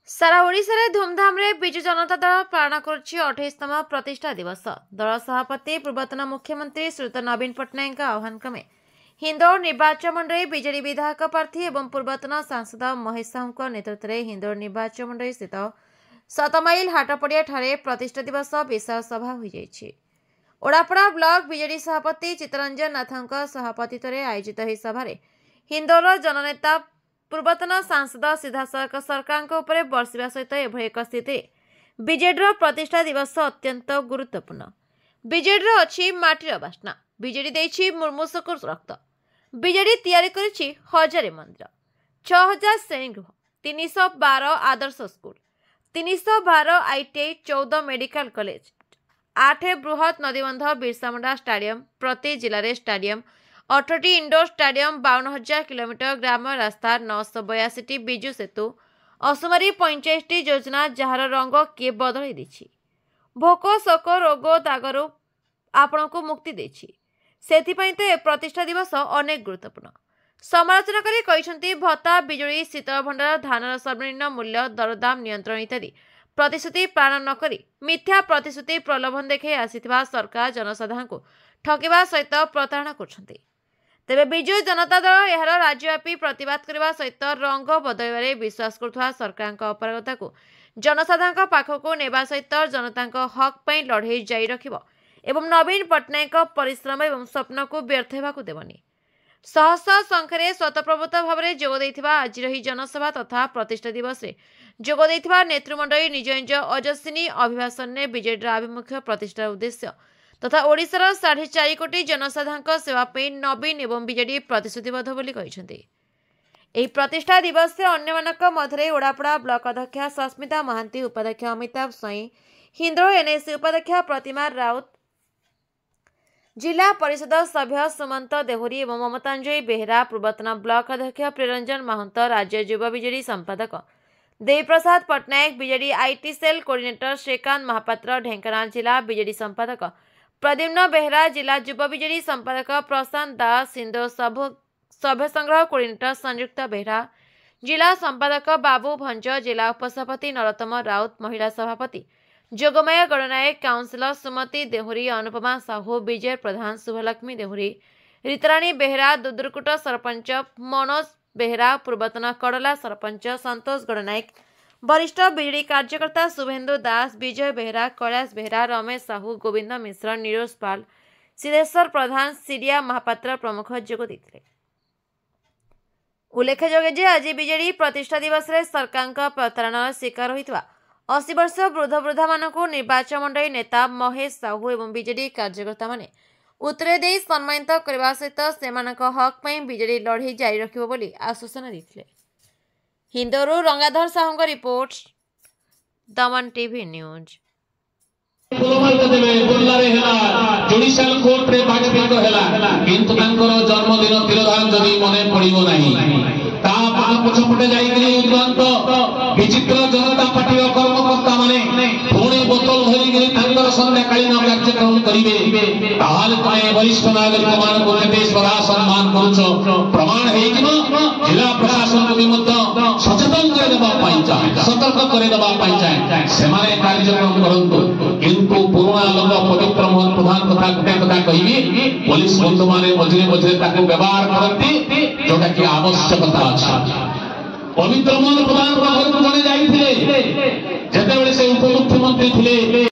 सारा ओडिशा रे धूमधाम रे बिजु जनता दल पालन करुछि 28तम प्रतिष्ठा दिवस। दल सभापति पूर्वतन मुख्यमंत्री श्रीयुत नवीन पट्टनायक आह्वान क्रमे हिंदोर निर्वाचन मंडली बीजेडी विधायक प्रार्थी एवं पूर्वतन सांसद महेश साहू नेतृत्व में हिंदोर निर्वाचन मंडली स्थित 7 माइल हाटपड़िया ठारे प्रतिष्ठा दिवस विशाल सभा हो जाइछि। ओडापड़ा ब्लॉक बीजेडी सभापति चित्तरंजन नाथक सभापतित्व में आयोजित यह सभार हिंदोर जननेता पूर्वतन सांसद सीधासख सरकार उपरे बर्षिबा सहित एभଳି एक स्थिति बीजेडी प्रतिष्ठा दिवस अत्यंत गुरुत्वपूर्ण। बीजेडी अच्छी माटीर बास्ना, बीजेडी देछि मुर्मूषक रक्त, बीजेडी तैयारी करिछि 1000 मंदिर, 6000 श्रेणी गृह, 312 आदर्श स्कूल, 312 आईटीआई, 14 मेडिकल कॉलेज, 8 बृहत नदीबंध बिरसा मुंडा स्टाडियम, प्रति जिले में स्टाडियम, 18 इंडोर स्टाडियम, 52,000 किलोमीटर ग्राम रास्ता, 982 बिजु सेतु, असुमारी 45 योजना जार रंग किए बदल देछि। भोक शोक रोग दागरू आपण को मुक्ति देछि। सेथिपई तो प्रतिष्ठा दिवस अनेक गुरुत्वपूर्ण। समालोचना करी कहिसंती भत्ता, बिजुली, शीतल भंडार, धानर सर्वनिम्न मूल्य, दरदाम नियंत्रण इत्यादि प्रतिश्रुति पालन न करी मिथ्या प्रतिश्रुति प्रलोभन देखे आसीथिबा सरकार जनसाधारण को ठकिबा सहित प्रतारणा करछंती। तेबे बिजु जनता दल यार राज्यव्यापी प्रतिवाद करने सहित रंग बदलवे विश्वास करुवा सरकार अपरागता को जनसाधारण पाखक नेबा सहित जनता हक पर लड़े जारी रखिब एवं नवीन पट्टनायक परिश्रम एवं स्वप्न को व्यर्थ होगा देवनी। शह शह संख्यार स्वतःप्रभुत भाव में जोग आज जनसभा तथा प्रतिष्ठा दिवस जोग नेतृमंडली निज निज अजस्विनी अभिभाषण में बीजेडी आभिमुख्य प्रतिष्ठा उद्देश्य तथा ओडिशार 4.5 कोटी जनसाधारण सेवाई नवीन एवं बीजेडी प्रतिश्रुतिबद्ध बोली कहिसेंती। एही प्रतिष्ठा दिवस से अन्य मध्य ओडापड़ा ब्लॉक अध्यक्ष सस्मिता महांती, उपाध्यक्ष अमिताभ स्वाई, हिंदोर एनएसी उपाध्यक्ष प्रतिमा राउत, जिला परिषद सभ्य सुमंत देहुरी एवं ममतांजलि बेहरा, पूर्वतन ब्लॉक अध्यक्ष प्रियरंजन महंत, राज्य युवा बीजेडी संपादक Debaprasad Pattanayak, BJD IT cell coordinator Srikant Mahapatra, Dhenkanal जिला बीजेडी संपादक प्रद्युम्न बेहरा, जिला युवा बीजेडी संपादक प्रशांत दास, हिंदोर सभ्य संग्रह कोऑर्डिनेटर संयुक्त बेहरा, जिला संपादक बाबू भंज, जिला उपसभापति नरोत्तम राउत, महिला सभापति जोगमय गणनायक, काउंसिलर सुमति देहुरी, अनुपमा साहू, विजय प्रधान, शुभलक्ष्मी देहुरी, रीतराणी बेहरा, दुदुरकुट सरपंच मनोज बेहरा, पूर्वतन कड़ला सरपंच संतोष गणनायक, वरिष्ठ बीजेडी कार्यकर्ता शुभेन्दु दास, विजय बेहरा, कैलाश बेहरा, रमेश साहू, गोविंद मिश्र, निरोज पाल, सिद्धेश्वर प्रधान, सिरिया महापात्र प्रमुख जोग देथिले। उल्लेखयोग्य जे आज बीजेडी प्रतिष्ठा दिवस रे सरकार प्रतारणा शिकार होइतबा 80 वर्ष वृद्ध वृद्धा मानक निर्वाचन मंडली नेता महेश साहू एवं बीजेडी कार्यकर्ता माने उत्तर दे सम्मानित करने सहित सेमानक हक पर बीजेडी लड़े जारी रखिबो बोली आश्वासन देथिले। हिंदोरु रंगाधर साहू रिपोर्ट, दमन टीवी न्यूज। जन्मदिन तिरोधान जदि मन पड़ो ना पछपटे जात विचित्र जनता पार्टी कर्मकर्ता मैंने पुणी बोतल धरिक संध्याकालीन कार्यक्रम करेंगे तुम्हें वरिष्ठ नागरिक मान सदा सम्मान कर प्रमाण जिला प्रशासन को सचेतन करदेवाई सतर्क करदेवाई चाहे से कार्यक्रम करूँ किंतु पुराणा लोक पवित्र मोहन प्रधान कथा गोटे कथा कहि पुलिस बंधु मैंने मझे मझे व्यवहार करती जोटा कि आवश्यकता अच्छा। पवित्र मोहन प्रधान घर को जड़े जाते से उपमुख्यमंत्री थे।